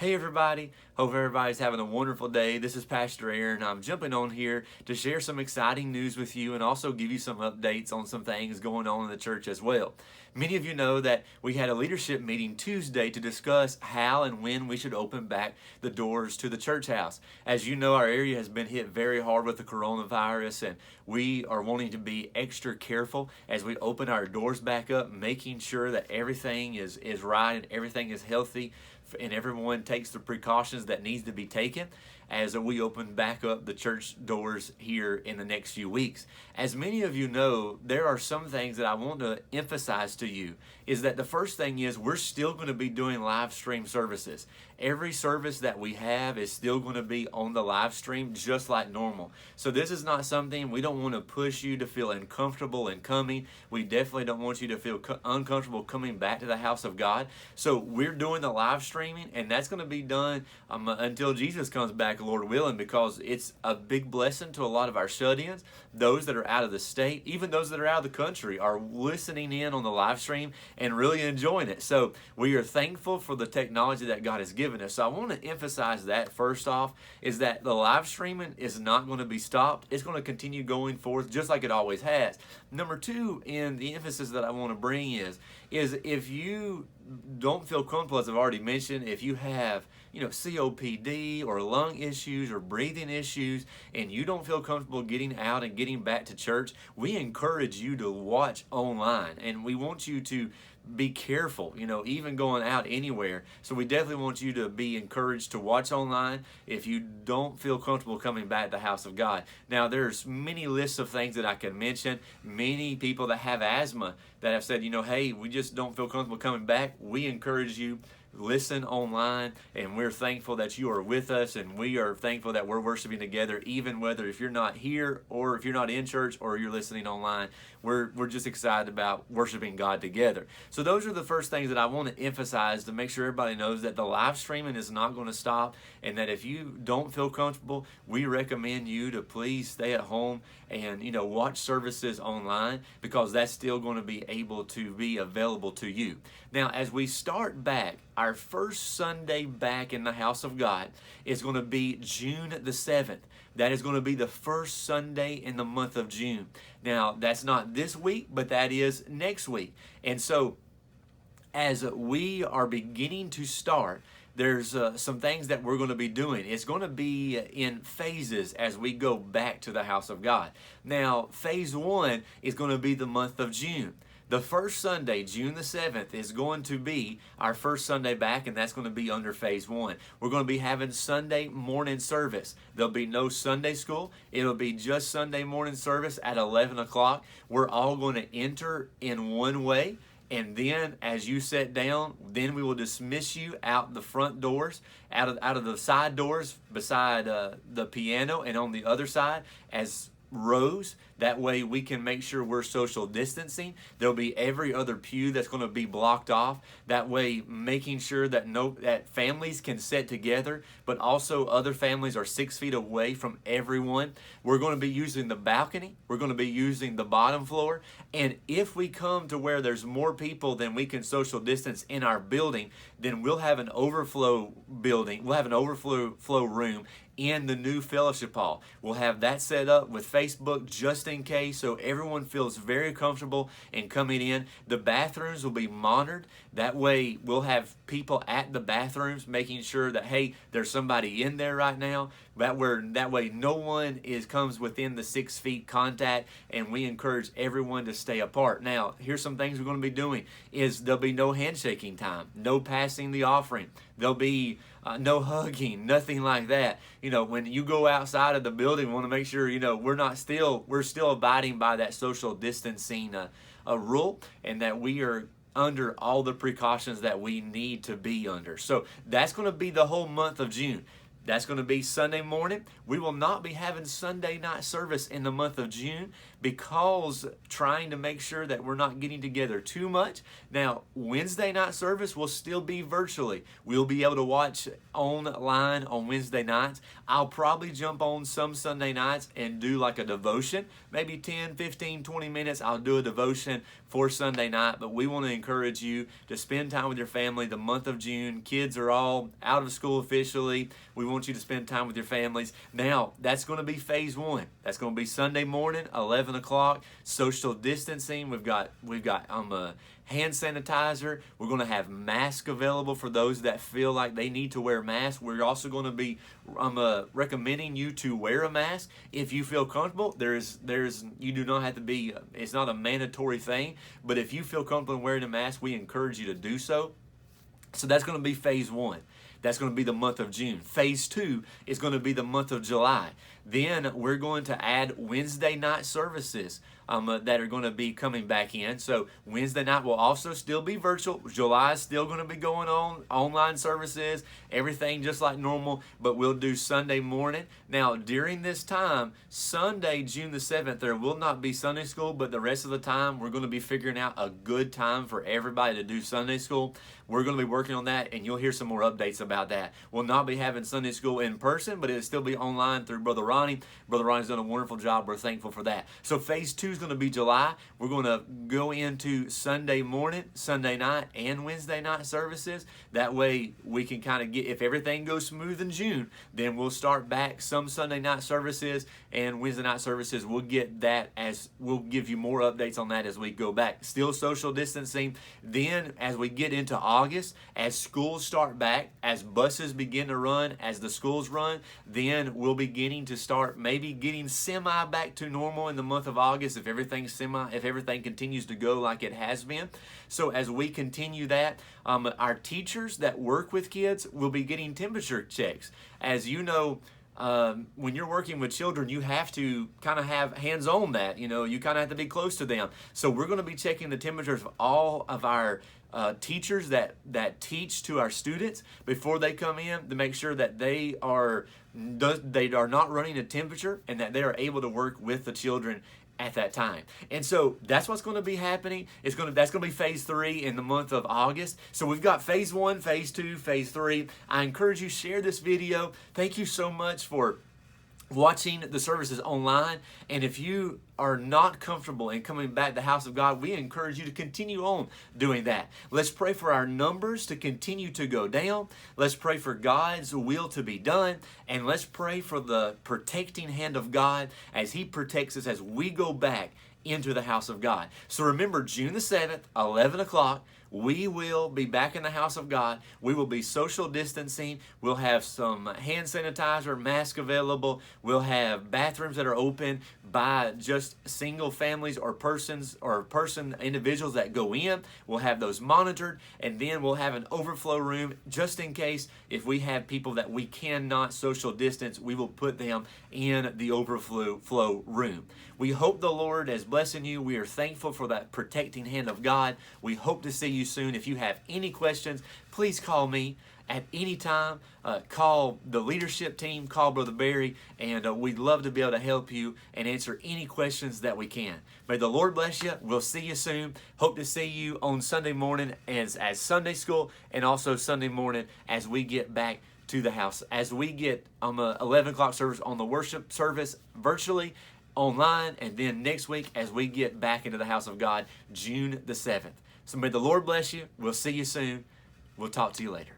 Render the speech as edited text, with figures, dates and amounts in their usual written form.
Hey everybody, hope everybody's having a wonderful day. This is Pastor Aaron. I'm jumping on here to share some exciting news with you and also give you some updates on some things going on in the church as well. Many of you know that we had a leadership meeting Tuesday to discuss how and when we should open back the doors to the church house. As you know, our area has been hit very hard with the coronavirus, and we are wanting to be extra careful as we open our doors back up, making sure that everything is right and everything is healthy and everyone takes the precautions that needs to be taken as we open back up the church doors here in the next few weeks. As many of you know, there are some things that I want to emphasize to you is that the first thing is we're still going to be doing live stream services. Every service that we have is still going to be on the live stream just like normal. So this is not something, we don't want to push you to feel uncomfortable in coming. We definitely don't want you to feel uncomfortable coming back to the house of God. So we're doing the live streaming, and that's going to be done until Jesus comes back, Lord willing, because it's a big blessing to a lot of our shut-ins. Those that are out of the state, even those that are out of the country, are listening in on the live stream and really enjoying it. So we are thankful for the technology that God has given us. So I want to emphasize that first off, is that the live streaming is not going to be stopped. It's going to continue going forth just like it always has. Number two, in the emphasis that I want to bring is if you don't feel comfortable, as I've already mentioned, if you have COPD or lung issues or breathing issues, and you don't feel comfortable getting out and getting back to church, we encourage you to watch online, and we want you to be careful, even going out anywhere. So we definitely want you to be encouraged to watch online if you don't feel comfortable coming back to the house of God. Now, there's many lists of things that I can mention. Many people that have asthma that have said, hey, we just don't feel comfortable coming back. We encourage you, listen online, and we're thankful that you are with us, and we are thankful that we're worshiping together, even whether if you're not here or if you're not in church or you're listening online. We're just excited about worshiping God together. So those are the first things that I want to emphasize to make sure everybody knows that the live streaming is not going to stop, and that if you don't feel comfortable, we recommend you to please stay at home and watch services online, because that's still going to be able to be available to you. Now, as we start back, our first Sunday back in the house of God is going to be June the 7th. That is going to be the first Sunday in the month of June. Now, that's not this week, but that is next week. And so, as we are beginning to start, there's some things that we're going to be doing. It's going to be in phases as we go back to the house of God. Now, phase one is going to be the month of June. The first Sunday, June the 7th, is going to be our first Sunday back, and that's going to be under phase one. We're going to be having Sunday morning service. There'll be no Sunday school. It'll be just Sunday morning service at 11 o'clock. We're all going to enter in one way. And then as you sit down, then we will dismiss you out the front doors, out of the side doors beside the piano, and on the other side as rows. That way we can make sure we're social distancing. There'll be every other pew that's going to be blocked off. That way, making sure that families can sit together, but also other families are 6 feet away from everyone. We're going to be using the balcony. We're going to be using the bottom floor. And if we come to where there's more people than we can social distance in our building, then we'll have an overflow building. We'll have an overflow room in the new fellowship hall. We'll have that set up with Facebook just in case, so everyone feels very comfortable in coming in. The bathrooms will be monitored. That way we'll have people at the bathrooms making sure that, hey, there's somebody in there right now. That way no one comes within the 6 feet contact, and we encourage everyone to stay apart. Now, here's some things we're going to be doing. There'll be no handshaking time, no passing the offering. There'll be no hugging, nothing like that. When you go outside of the building, we want to make sure we're still abiding by that social distancing rule, and that we are under all the precautions that we need to be under. So that's going to be the whole month of June. That's going to be Sunday morning. We will not be having Sunday night service in the month of June because trying to make sure that we're not getting together too much. Now, Wednesday night service will still be virtually. We'll be able to watch online on Wednesday nights. I'll probably jump on some Sunday nights and do like a devotion, maybe 10, 15, 20 minutes. I'll do a devotion for Sunday night, but we want to encourage you to spend time with your family the month of June. Kids are all out of school officially. We want you to spend time with your families. Now, that's going to be phase one. That's going to be Sunday morning, 11 o'clock, social distancing. We've got hand sanitizer. We're going to have masks available for those that feel like they need to wear masks. We're also going to be recommending you to wear a mask if you feel comfortable. You do not have to be, it's not a mandatory thing, but if you feel comfortable in wearing a mask, we encourage you to do so. So that's going to be phase one. That's going to be the month of June. Phase two is going to be the month of July. Then we're going to add Wednesday night services that are going to be coming back in. So Wednesday night will also still be virtual. July is still going to be going on, online services, everything just like normal, but we'll do Sunday morning. Now, during this time, Sunday, June the 7th, there will not be Sunday school, but the rest of the time, we're going to be figuring out a good time for everybody to do Sunday school. We're going to be working on that, and you'll hear some more updates about that. We'll not be having Sunday school in person, but it'll still be online through Brother Ronnie. Brother Ronnie's done a wonderful job. We're thankful for that. So phase two is going to be July. We're going to go into Sunday morning, Sunday night, and Wednesday night services. That way we can kind of get, if everything goes smooth in June, then we'll start back some Sunday night services and Wednesday night services. We'll get that as we'll give you more updates on that as we go back. Still social distancing. Then as we get into August, as schools start back, as buses begin to run, as the schools run, then we'll be beginning to start maybe getting semi back to normal in the month of August if everything continues to go like it has been. So as we continue that, our teachers that work with kids will be getting temperature checks. As you know, when you're working with children, you have to kind of have hands on that. You kind of have to be close to them. So we're going to be checking the temperatures of all of our teachers that teach to our students before they come in to make sure that they are not running a temperature and that they are able to work with the children at that time. And so that's what's going to be happening. That's going to be phase 3 in the month of August. So we've got phase 1, phase 2, phase 3. I encourage you, share this video. Thank you so much for watching the services online. And if you are not comfortable in coming back to the house of God, we encourage you to continue on doing that. Let's pray for our numbers to continue to go down. Let's pray for God's will to be done. And let's pray for the protecting hand of God as He protects us as we go back into the house of God. So remember, June the 7th, 11 o'clock, we will be back in the house of God. We will be social distancing. We'll have some hand sanitizer, mask available. We'll have bathrooms that are open by just single families or individuals that go in. We'll have those monitored, and then we'll have an overflow room just in case if we have people that we cannot social distance, we will put them in the overflow room. We hope the Lord is blessing you. We are thankful for that protecting hand of God. We hope to see you soon. If you have any questions, please call me at any time. Call the leadership team, call Brother Barry, and we'd love to be able to help you and answer any questions that we can. May the Lord bless you. We'll see you soon. Hope to see you on Sunday morning as Sunday school, and also Sunday morning as we get back to the house, as we get on the 11 o'clock service on the worship service virtually, online, and then next week as we get back into the house of God, June the 7th. So may the Lord bless you. We'll see you soon. We'll talk to you later.